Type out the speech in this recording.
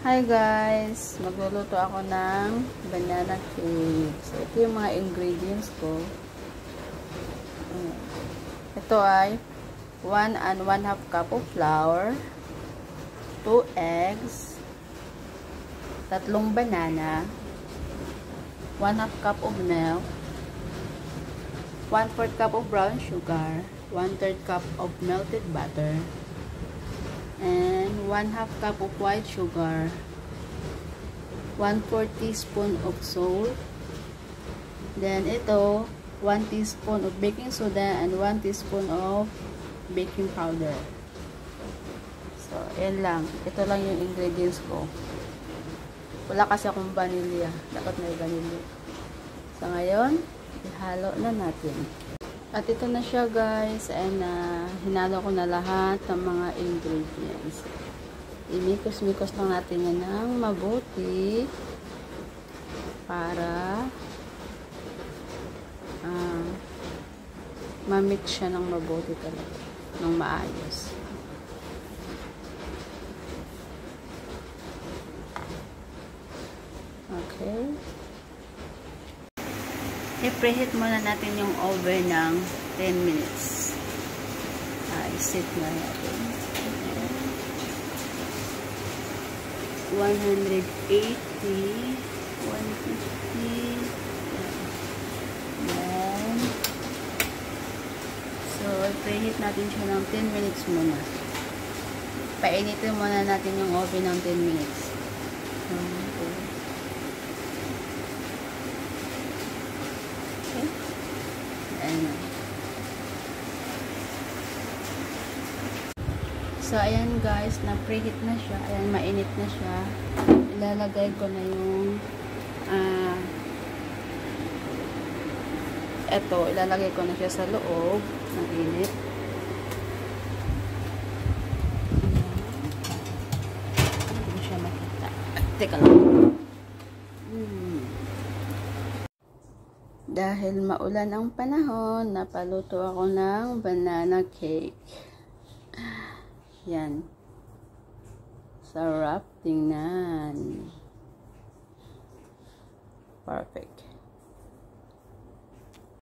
Hi guys! Magluluto ako ng banana cake. So, ito yung mga ingredients ko. Ito ay 1 and 1/2 cup of flour, 2 eggs, 3 banana, 1/2 cup of milk, 1/4 cup of brown sugar, 1/3 cup of melted butter, and 1/2 cup of white sugar, 1/4 teaspoon of salt, then ito 1 teaspoon of baking soda and 1 teaspoon of baking powder. So, yan lang. Ito lang yung ingredients ko. Wala kasi akong vanilla. Dapat may vanilla. So, ngayon, ihalo na natin. At ito na siya guys. And hinalo ko na lahat ng mga ingredients. Imikos-mikos lang natin yan ng mabuti para ma-mix siya ng mabuti talaga. Ng maayos. Okay. I-preheat muna natin yung oven ng 10 minutes. I-set na natin. 180, 150. Then, so, i-preheat natin siya ng 10 minutes muna. Painitin muna natin yung oven ng 10 minutes. Okay. Ayan. So, ayan guys, na-preheat na siya. Ayan, mainit na siya. Ilalagay ko na yung eto, ilalagay ko na siya sa loob ng init. Hindi ko siya makita. Teka lang. Dahil maulan ang panahon, napaluto ako ng banana cake. Yan. Sarap tingnan. Perfect.